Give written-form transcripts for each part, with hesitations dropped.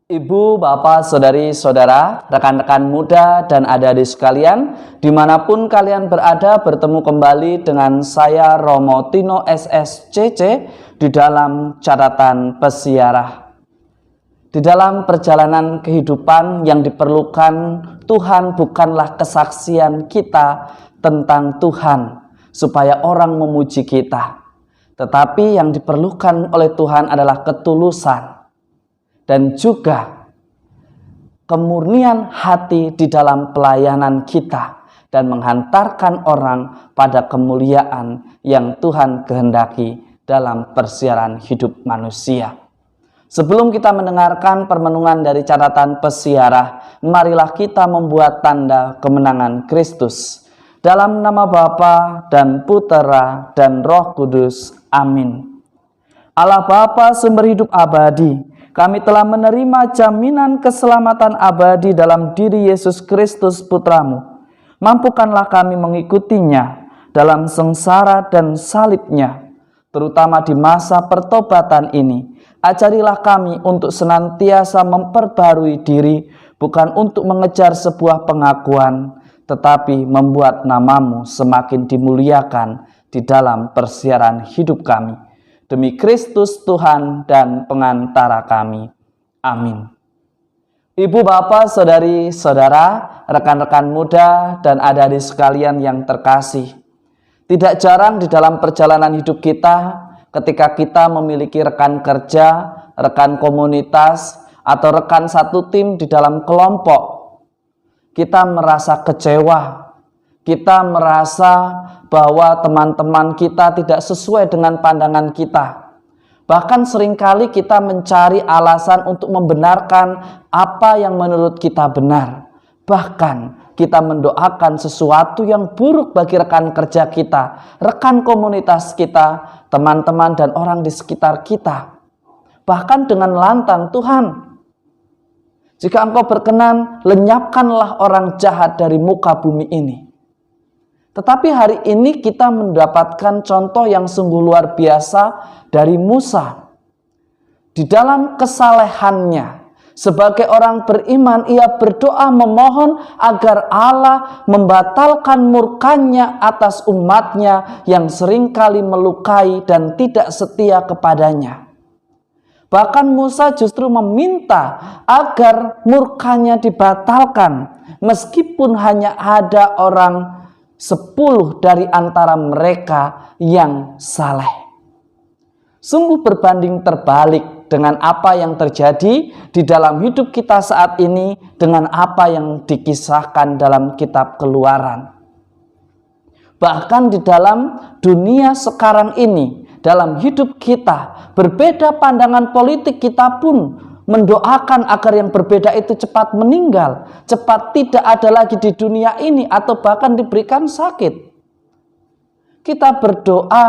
Ibu, bapak, saudari, saudara, rekan-rekan muda dan adik-adik sekalian, dimanapun kalian berada, bertemu kembali dengan saya Romo Tino SSCC di dalam catatan pesiarah. Di dalam perjalanan kehidupan yang diperlukan, Tuhan bukanlah kesaksian kita tentang Tuhan supaya orang memuji kita, tetapi yang diperlukan oleh Tuhan adalah ketulusan dan juga kemurnian hati di dalam pelayanan kita dan menghantarkan orang pada kemuliaan yang Tuhan kehendaki dalam persiaran hidup manusia. Sebelum kita mendengarkan permenungan dari catatan pesiarah, marilah kita membuat tanda kemenangan Kristus. Dalam nama Bapa dan Putera dan Roh Kudus. Amin. Allah Bapa sumber hidup abadi, kami telah menerima jaminan keselamatan abadi dalam diri Yesus Kristus Putramu. Mampukanlah kami mengikutinya dalam sengsara dan salibnya, terutama di masa pertobatan ini. Ajarilah kami untuk senantiasa memperbarui diri, bukan untuk mengejar sebuah pengakuan, tetapi membuat namamu semakin dimuliakan di dalam persiaran hidup kami. Demi Kristus Tuhan dan pengantara kami. Amin. Ibu, bapak, saudari, saudara, rekan-rekan muda dan adik-adik sekalian yang terkasih. Tidak jarang di dalam perjalanan hidup kita, ketika kita memiliki rekan kerja, rekan komunitas, atau rekan satu tim di dalam kelompok, kita merasa kecewa. Kita merasa bahwa teman-teman kita tidak sesuai dengan pandangan kita. Bahkan seringkali kita mencari alasan untuk membenarkan apa yang menurut kita benar. Bahkan kita mendoakan sesuatu yang buruk bagi rekan kerja kita, rekan komunitas kita, teman-teman dan orang di sekitar kita. Bahkan dengan lantang, Tuhan, jika Engkau berkenan, lenyapkanlah orang jahat dari muka bumi ini. Tetapi hari ini kita mendapatkan contoh yang sungguh luar biasa dari Musa. Di dalam kesalehannya, sebagai orang beriman, ia berdoa memohon agar Allah membatalkan murkanya atas umatnya yang seringkali melukai dan tidak setia kepadanya. Bahkan Musa justru meminta agar murkanya dibatalkan, meskipun hanya ada orang 10 dari antara mereka yang saleh. Sungguh berbanding terbalik dengan apa yang terjadi di dalam hidup kita saat ini dengan apa yang dikisahkan dalam kitab Keluaran. Bahkan di dalam dunia sekarang ini, dalam hidup kita, berbeda pandangan politik, kita pun mendoakan agar yang berbeda itu cepat meninggal, cepat tidak ada lagi di dunia ini, atau bahkan diberikan sakit. Kita berdoa,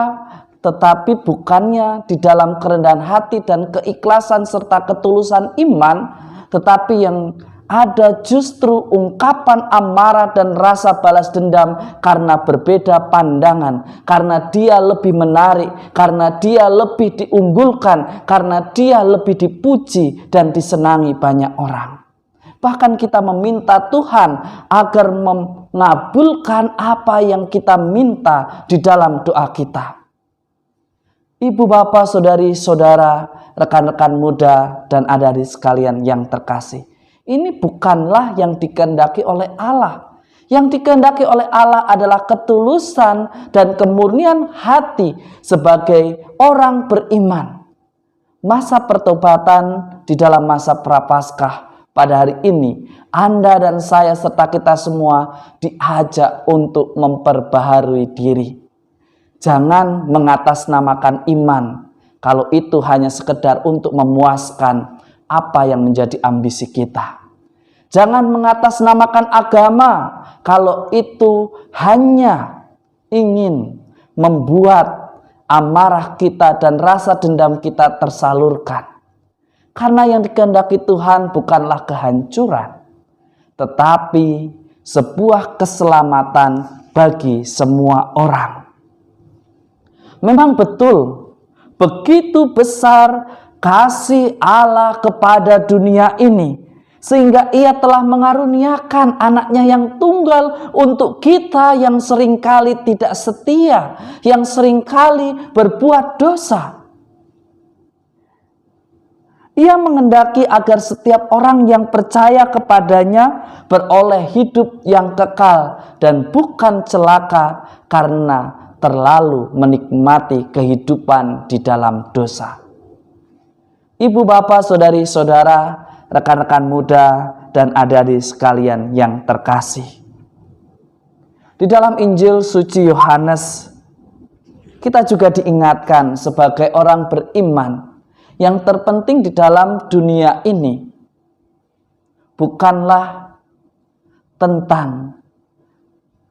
tetapi bukannya di dalam kerendahan hati dan keikhlasan serta ketulusan iman, tetapi yang ada justru ungkapan amarah dan rasa balas dendam karena berbeda pandangan, karena dia lebih menarik, karena dia lebih diunggulkan, karena dia lebih dipuji dan disenangi banyak orang. Bahkan kita meminta Tuhan agar mengabulkan apa yang kita minta di dalam doa kita. Ibu, bapak, saudari, saudara, rekan-rekan muda dan adik-adik sekalian yang terkasih, ini bukanlah yang dikehendaki oleh Allah. Yang dikehendaki oleh Allah adalah ketulusan dan kemurnian hati sebagai orang beriman. Masa pertobatan di dalam masa Prapaskah pada hari ini, Anda dan saya serta kita semua diajak untuk memperbaharui diri. Jangan mengatasnamakan iman kalau itu hanya sekedar untuk memuaskan apa yang menjadi ambisi kita. Jangan mengatasnamakan agama kalau itu hanya ingin membuat amarah kita dan rasa dendam kita tersalurkan. Karena yang dikehendaki Tuhan bukanlah kehancuran, tetapi sebuah keselamatan bagi semua orang. Memang betul, begitu besar kasih Allah kepada dunia ini, sehingga Ia telah mengaruniakan anaknya yang tunggal untuk kita yang seringkali tidak setia, yang seringkali berbuat dosa. Ia menghendaki agar setiap orang yang percaya kepadanya beroleh hidup yang kekal dan bukan celaka karena terlalu menikmati kehidupan di dalam dosa. Ibu, bapak, saudari-saudara, rekan-rekan muda, dan adik-adik sekalian yang terkasih. Di dalam Injil suci Yohanes, kita juga diingatkan sebagai orang beriman, yang terpenting di dalam dunia ini bukanlah tentang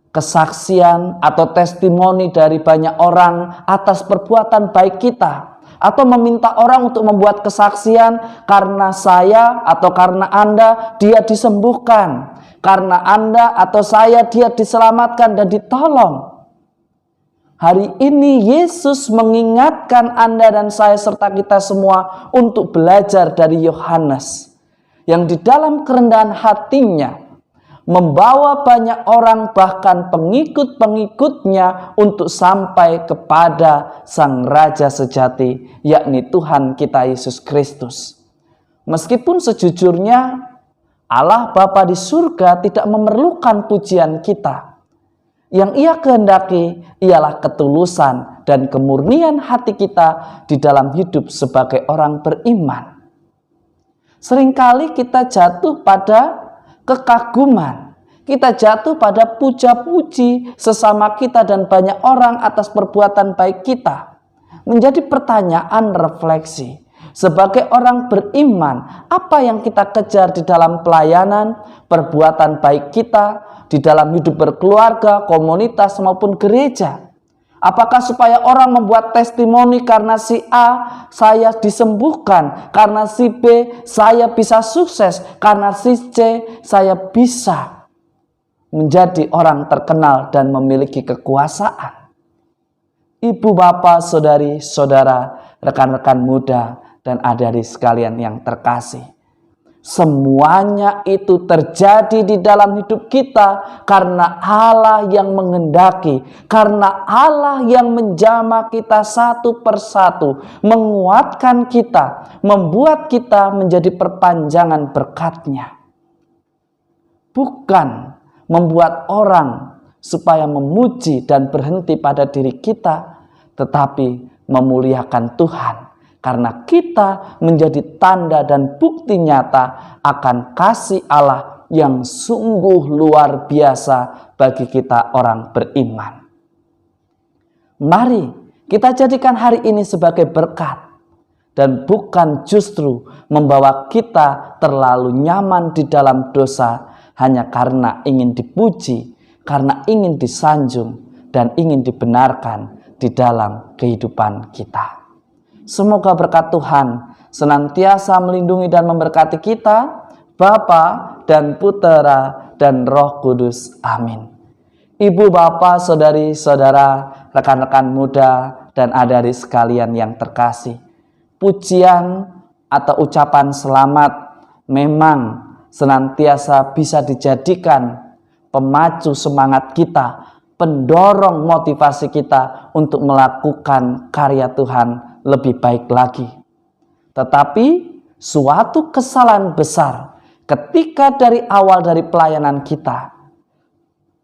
kesaksian atau testimoni dari banyak orang atas perbuatan baik kita, atau meminta orang untuk membuat kesaksian karena saya atau karena Anda dia disembuhkan, karena Anda atau saya dia diselamatkan dan ditolong. Hari ini Yesus mengingatkan Anda dan saya serta kita semua untuk belajar dari Yohanes, yang di dalam kerendahan hatinya membawa banyak orang, bahkan pengikut-pengikutnya, untuk sampai kepada Sang Raja sejati, yakni Tuhan kita Yesus Kristus. Meskipun sejujurnya Allah Bapa di surga tidak memerlukan pujian kita, yang Ia kehendaki ialah ketulusan dan kemurnian hati kita di dalam hidup sebagai orang beriman. Seringkali kita jatuh pada kekaguman, kita jatuh pada puja-puji sesama kita dan banyak orang atas perbuatan baik kita. Menjadi pertanyaan refleksi, sebagai orang beriman, apa yang kita kejar di dalam pelayanan, perbuatan baik kita, di dalam hidup berkeluarga, komunitas maupun gereja? Apakah supaya orang membuat testimoni karena si A saya disembuhkan, karena si B saya bisa sukses, karena si C saya bisa menjadi orang terkenal dan memiliki kekuasaan? Ibu, bapak, saudari, saudara, rekan-rekan muda, dan adik-adik sekalian yang terkasih, semuanya itu terjadi di dalam hidup kita karena Allah yang menghendaki, karena Allah yang menjamah kita satu persatu, menguatkan kita, membuat kita menjadi perpanjangan berkat-Nya. Bukan membuat orang supaya memuji dan berhenti pada diri kita, tetapi memuliakan Tuhan. Karena kita menjadi tanda dan bukti nyata akan kasih Allah yang sungguh luar biasa bagi kita orang beriman. Mari kita jadikan hari ini sebagai berkat, dan bukan justru membawa kita terlalu nyaman di dalam dosa hanya karena ingin dipuji, karena ingin disanjung, dan ingin dibenarkan di dalam kehidupan kita. Semoga berkat Tuhan senantiasa melindungi dan memberkati kita, Bapa dan Putera dan Roh Kudus. Amin. Ibu, bapak, saudari, saudara, rekan-rekan muda, dan adik-adik sekalian yang terkasih, pujian atau ucapan selamat memang senantiasa bisa dijadikan pemacu semangat kita, pendorong motivasi kita untuk melakukan karya Tuhan lebih baik lagi. Tetapi suatu kesalahan besar ketika dari awal dari pelayanan kita,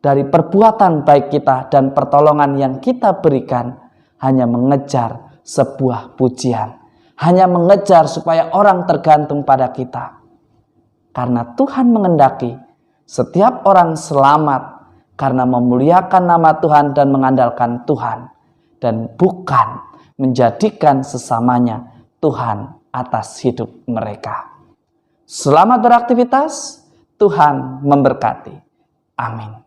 dari perbuatan baik kita dan pertolongan yang kita berikan, hanya mengejar sebuah pujian, hanya mengejar supaya orang tergantung pada kita. Karena Tuhan menghendaki setiap orang selamat karena memuliakan nama Tuhan dan mengandalkan Tuhan, dan bukan menjadikan sesamanya Tuhan atas hidup mereka. Selamat beraktivitas, Tuhan memberkati. Amin.